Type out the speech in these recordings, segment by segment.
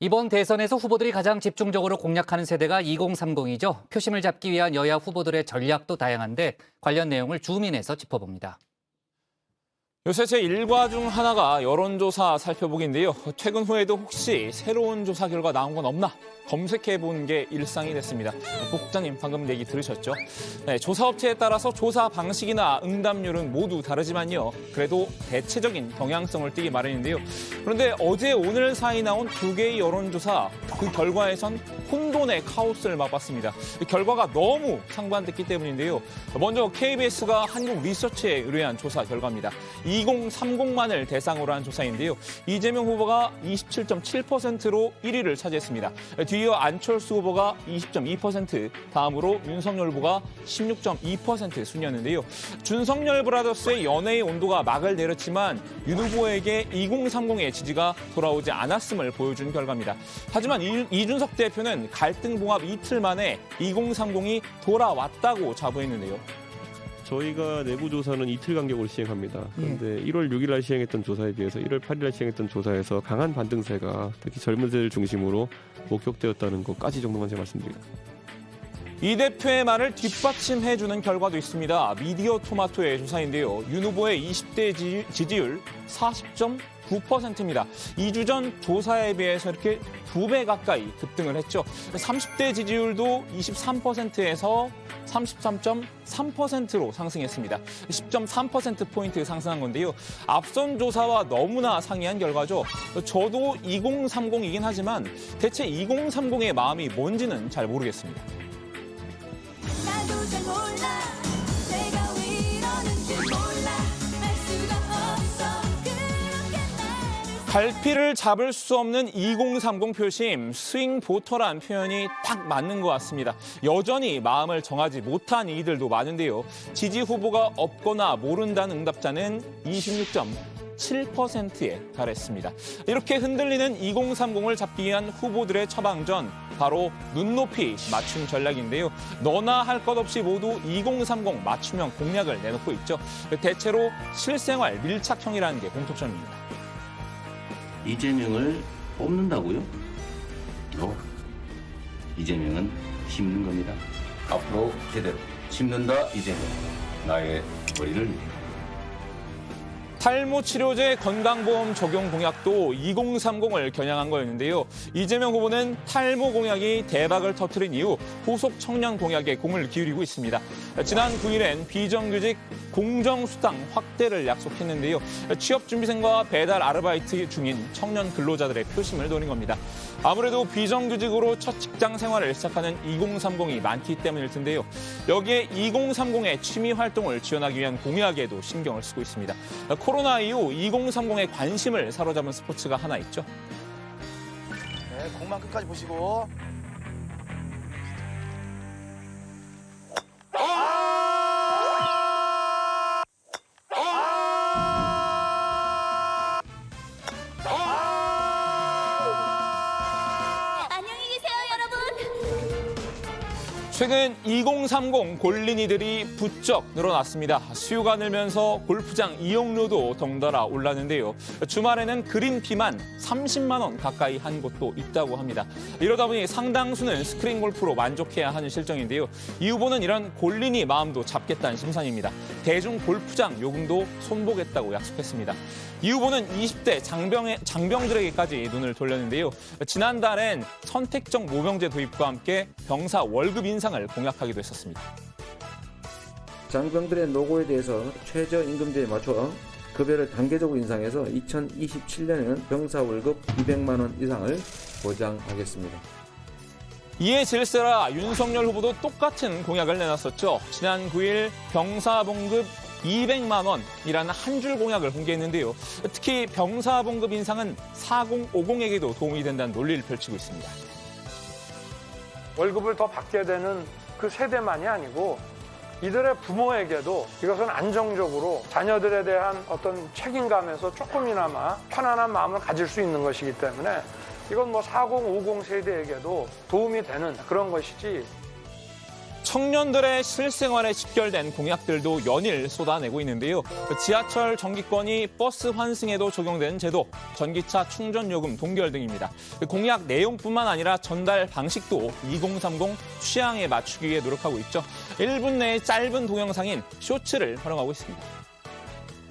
이번 대선에서 후보들이 가장 집중적으로 공략하는 세대가 2030이죠. 표심을 잡기 위한 여야 후보들의 전략도 다양한데 관련 내용을 주민에서 짚어봅니다. 요새 제 일과 중 하나가 여론조사 살펴보기인데요. 퇴근 후에도 혹시 새로운 조사 결과 나온 건 없나 검색해보는 게 일상이 됐습니다. 국장님 방금 얘기 들으셨죠? 네, 조사업체에 따라서 조사 방식이나 응답률은 모두 다르지만요. 그래도 대체적인 경향성을 띠기 마련인데요. 그런데 어제 오늘 사이 나온 두 개의 여론조사, 그 결과에선 혼돈의 카오스를 맛봤습니다. 결과가 너무 상반됐기 때문인데요. 먼저 KBS가 한국리서치에 의뢰한 조사 결과입니다. 2030만을 대상으로 한 조사인데요. 이재명 후보가 27.7%로 1위를 차지했습니다. 뒤이어 안철수 후보가 20.2%, 다음으로 윤석열 후보가 16.2% 순이었는데요. 준석열 브라더스의 연애의 온도가 막을 내렸지만 윤 후보에게 2030의 지지가 돌아오지 않았음을 보여준 결과입니다. 하지만 이준석 대표는 갈등 봉합 이틀 만에 2030이 돌아왔다고 자부했는데요. 저희가 내부 조사는 이틀 간격으로 시행합니다. 그런데 1월 6일 날 시행했던 조사에 비해서 1월 8일 날 시행했던 조사에서 강한 반등세가 특히 젊은 세대를 중심으로 목격되었다는 것까지 정도만 제가 말씀드립니다. 이 대표의 말을 뒷받침해주는 결과도 있습니다. 미디어 토마토의 조사인데요. 윤 후보의 20대 지지율 40.9%입니다. 2주 전 조사에 비해서 이렇게 2배 가까이 급등을 했죠. 30대 지지율도 23%에서 33.3%로 상승했습니다. 10.3%포인트 상승한 건데요. 앞선 조사와 너무나 상이한 결과죠. 저도 2030이긴 하지만 대체 2030의 마음이 뭔지는 잘 모르겠습니다. 나도 잘 몰라 내가 왜 이러는지 몰라 알 수가 없어 그렇게 나를 갈피를 잡을 수 없는 2030 표심, 스윙 보터란 표현이 딱 맞는 것 같습니다. 여전히 마음을 정하지 못한 이들도 많은데요. 지지 후보가 없거나 모른다는 응답자는 26.7%에 달했습니다. 이렇게 흔들리는 2030을 잡기 위한 후보들의 처방전, 바로 눈높이 맞춤 전략인데요. 너나 할 것 없이 모두 2030 맞춤형 공약을 내놓고 있죠. 대체로 실생활 밀착형이라는 게 공통점입니다. 이재명을 뽑는다고요? 이재명은 심는 겁니다. 앞으로 제대로 심는다 이재명. 나의 머리를 위해. 탈모 치료제 건강보험 적용 공약도 2030을 겨냥한 거였는데요. 이재명 후보는 탈모 공약이 대박을 터뜨린 이후 후속 청년 공약에 공을 기울이고 있습니다. 지난 9일엔 비정규직 공정수당 확대를 약속했는데요. 취업준비생과 배달 아르바이트 중인 청년 근로자들의 표심을 노린 겁니다. 아무래도 비정규직으로 첫 직장 생활을 시작하는 2030이 많기 때문일 텐데요. 여기에 2030의 취미 활동을 지원하기 위한 공약에도 신경을 쓰고 있습니다. 코로나 이후 2030의 관심을 사로잡은 스포츠가 하나 있죠. 네, 공만 끝까지 보시고. 안녕히 계세요 여러분. 최근 2030 골린이들이 부쩍 늘어났습니다. 수요가 늘면서 골프장 이용료도 덩달아 올랐는데요. 주말에는 그린피만 30만 원 가까이 한 곳도 있다고 합니다. 이러다 보니 상당수는 스크린 골프로 만족해야 하는 실정인데요. 이 후보는 이런 골린이 마음도 잡겠다는 심산입니다. 대중 골프장 요금도 손보겠다고 약속했습니다. 이 후보는 20대 장병들에게까지 눈을 돌렸는데요. 지난달엔 선택적 모병제 도입과 함께 병사 월급 인상을 공약하기도 했었습니다. 장병들의 노고에 대해서 최저임금제에 맞춰 급여를 단계적으로 인상해서 2027년에는 병사 월급 200만 원 이상을 보장하겠습니다. 이에 질세라 윤석열 후보도 똑같은 공약을 내놨었죠. 지난 9일 병사 봉급 200만 원이라는 한 줄 공약을 공개했는데요. 특히 병사 봉급 인상은 4050에게도 도움이 된다는 논리를 펼치고 있습니다. 월급을 더 받게 되는 그 세대만이 아니고 이들의 부모에게도 이것은 안정적으로 자녀들에 대한 어떤 책임감에서 조금이나마 편안한 마음을 가질 수 있는 것이기 때문에 이건 뭐 4050 세대에게도 도움이 되는 그런 것이지 청년들의 실생활에 직결된 공약들도 연일 쏟아내고 있는데요. 지하철 정기권이 버스 환승에도 적용되는 제도, 전기차 충전 요금 동결 등입니다. 공약 내용뿐만 아니라 전달 방식도 2030 취향에 맞추기 위해 노력하고 있죠. 1분 내의 짧은 동영상인 쇼츠를 활용하고 있습니다.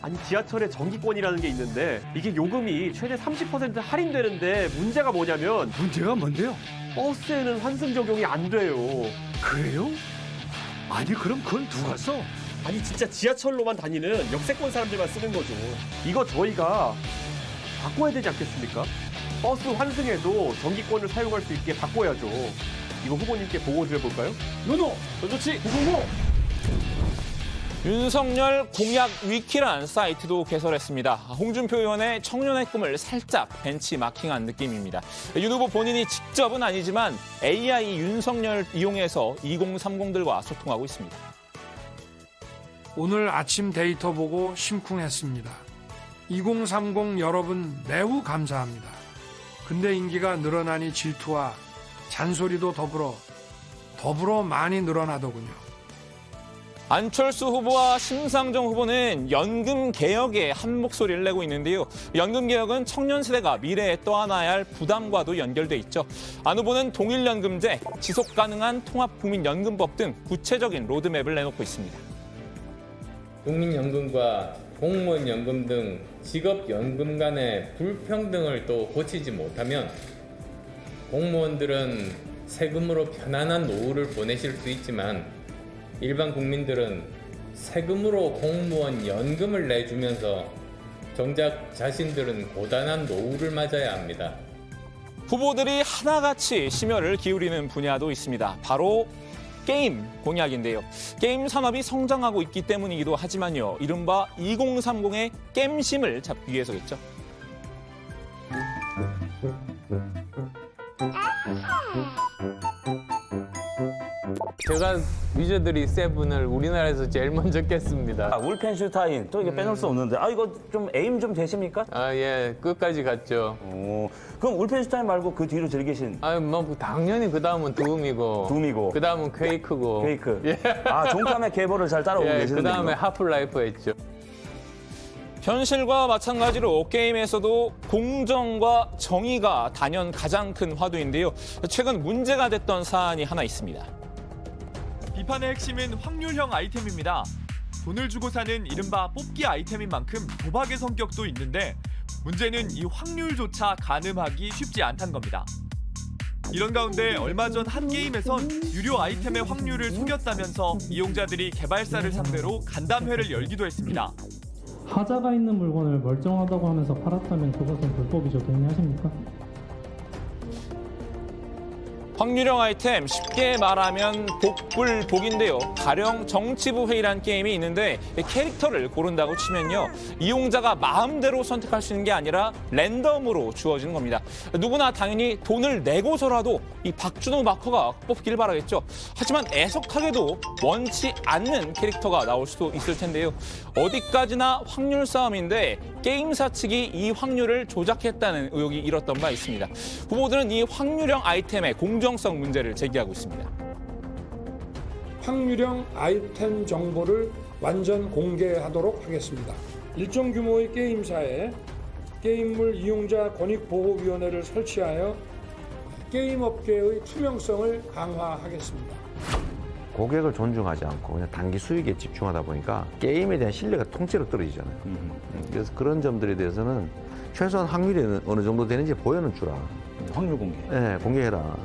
아니 지하철에 정기권이라는 게 있는데 이게 요금이 최대 30% 할인되는데 문제가 뭐냐면 문제가 뭔데요? 버스에는 환승 적용이 안 돼요. 그래요? 아니 그럼 그건 누가 써? 아니 진짜 지하철로만 다니는 역세권 사람들만 쓰는 거죠. 이거 저희가 바꿔야 되지 않겠습니까? 버스 환승에도 정기권을 사용할 수 있게 바꿔야죠. 이거 후보님께 보고 드려볼까요? 노노! 좋지. 후보! 윤석열 공약 위키란 사이트도 개설했습니다. 홍준표 의원의 청년의 꿈을 살짝 벤치마킹한 느낌입니다. 윤 후보 본인이 직접은 아니지만 AI 윤석열 이용해서 2030들과 소통하고 있습니다. 오늘 아침 데이터 보고 심쿵했습니다. 2030 여러분 매우 감사합니다. 근데 인기가 늘어나니 질투와 잔소리도 더불어 많이 늘어나더군요. 안철수 후보와 심상정 후보는 연금 개혁에 한 목소리를 내고 있는데요. 연금 개혁은 청년 세대가 미래에 떠안아야 할 부담과도 연결돼 있죠. 안 후보는 동일연금제, 지속 가능한 통합국민연금법 등 구체적인 로드맵을 내놓고 있습니다. 국민연금과 공무원연금 등 직업연금 간의 불평등을 또 고치지 못하면 공무원들은 세금으로 편안한 노후를 보내실 수 있지만 일반 국민들은 세금으로 공무원 연금을 내주면서 정작 자신들은 고단한 노후를 맞아야 합니다. 후보들이 하나같이 심혈을 기울이는 분야도 있습니다. 바로 게임 공약인데요. 게임 산업이 성장하고 있기 때문이기도 하지만요. 이른바 2030의 겜심을 잡기 위해서겠죠. 제가 위저드리 7을 우리나라에서 제일 먼저 깼습니다. 울펜슈타인 또 이게 빼놓을 수 없는데 이거 좀 에임 좀 되십니까? 예, 끝까지 갔죠. 그럼 울펜슈타인 말고 그 뒤로 저기 계신 뭐 당연히 그 다음은 둠이고, 그 다음은 퀘이크고, 예. 종감의 계보를 잘 따라오고 계시는군요. 그 다음에 하프라이프 했죠. 현실과 마찬가지로 게임에서도 공정과 정의가 단연 가장 큰 화두인데요. 최근 문제가 됐던 사안이 하나 있습니다. 비판의 핵심은 확률형 아이템입니다. 돈을 주고 사는 이른바 뽑기 아이템인 만큼 도박의 성격도 있는데 문제는 이 확률조차 가늠하기 쉽지 않다는 겁니다. 이런 가운데 얼마 전 한 게임에선 유료 아이템의 확률을 속였다면서 이용자들이 개발사를 상대로 간담회를 열기도 했습니다. 하자가 있는 물건을 멀쩡하다고 하면서 팔았다면 그것은 불법이죠. 동의하십니까? 확률형 아이템, 쉽게 말하면 복불복인데요. 가령 정치부 회의란 게임이 있는데 캐릭터를 고른다고 치면요. 이용자가 마음대로 선택할 수 있는 게 아니라 랜덤으로 주어지는 겁니다. 누구나 당연히 돈을 내고서라도 이 박준호 마커가 뽑기를 바라겠죠. 하지만 애석하게도 원치 않는 캐릭터가 나올 수도 있을 텐데요. 어디까지나 확률 싸움인데 게임사 측이 이 확률을 조작했다는 의혹이 일었던 바 있습니다. 후보들은 이 확률형 아이템의 공정성 문제를 제기하고 있습니다. 확률형 아이템 정보를 완전 공개하도록 하겠습니다. 일정 규모의 게임사에 게임물 이용자 권익보호위원회를 설치하여 게임업계의 투명성을 강화하겠습니다. 고객을 존중하지 않고 그냥 단기 수익에 집중하다 보니까 게임에 대한 신뢰가 통째로 떨어지잖아요. 그래서 그런 점들에 대해서는 최소한 확률이 어느 정도 되는지 보여는 주라. 확률 공개. 네, 공개해라.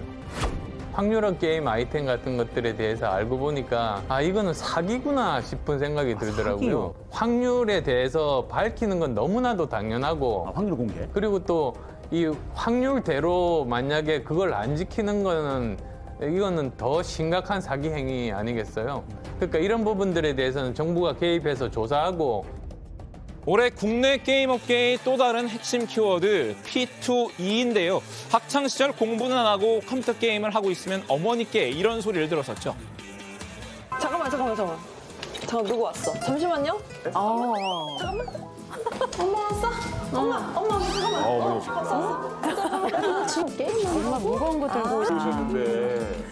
확률형 게임 아이템 같은 것들에 대해서 알고 보니까 이거는 사기구나 싶은 생각이 들더라고요. 확률에 대해서 밝히는 건 너무나도 당연하고 확률 공개. 그리고 또 이 확률대로 만약에 그걸 안 지키는 거는 이거는 더 심각한 사기 행위 아니겠어요? 그러니까 이런 부분들에 대해서는 정부가 개입해서 조사하고 올해 국내 게임 업계의 또 다른 핵심 키워드 P2E인데요. 학창 시절 공부는 안 하고 컴퓨터 게임을 하고 있으면 어머니께 이런 소리를 들었었죠. 잠깐만 누구 왔어? 잠시만요. 잠깐만. 엄마 왔어? 엄마 잠깐만. 지금 게임만 엄마 무거운 거 들고 오셨는데.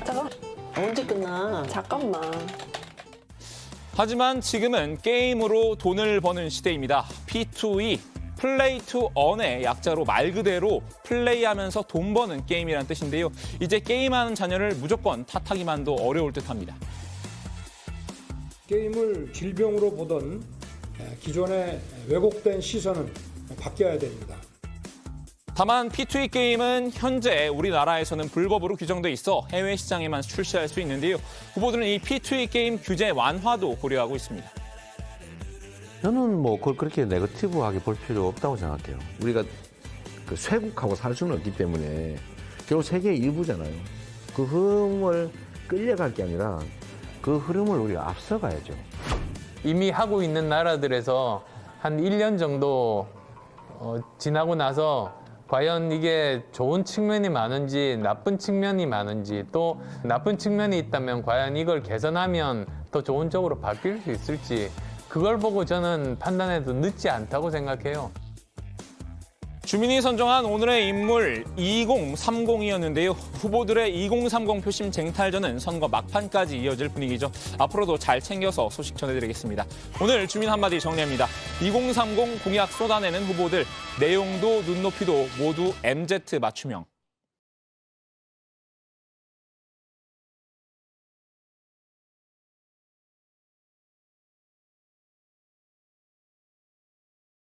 잠깐. 언제 끝나? 잠깐만. 하지만 지금은 게임으로 돈을 버는 시대입니다. P2E, 플레이 투 earn의 약자로 말 그대로 플레이하면서 돈 버는 게임이라는 뜻인데요. 이제 게임하는 자녀를 무조건 탓하기만도 어려울 듯합니다. 게임을 질병으로 보던 기존의 왜곡된 시선은 바뀌어야 됩니다. 다만 P2E 게임은 현재 우리나라에서는 불법으로 규정돼 있어 해외 시장에만 출시할 수 있는데요. 후보들은 이 P2E 게임 규제 완화도 고려하고 있습니다. 저는 뭐 그걸 그렇게 네거티브하게 볼 필요 없다고 생각해요. 우리가 그 쇄국하고 살 수는 없기 때문에 결국 세계의 일부잖아요. 그 흐름을 끌려갈 게 아니라 그 흐름을 우리가 앞서가야죠. 이미 하고 있는 나라들에서 한 1년 정도 지나고 나서 과연 이게 좋은 측면이 많은지 나쁜 측면이 많은지 또 나쁜 측면이 있다면 과연 이걸 개선하면 더 좋은 쪽으로 바뀔 수 있을지 그걸 보고 저는 판단해도 늦지 않다고 생각해요. 주민이 선정한 오늘의 인물 2030이었는데요. 후보들의 2030 표심 쟁탈전은 선거 막판까지 이어질 분위기죠. 앞으로도 잘 챙겨서 소식 전해드리겠습니다. 오늘 주민 한마디 정리합니다. 2030 공약 쏟아내는 후보들, 내용도 눈높이도 모두 MZ 맞춤형.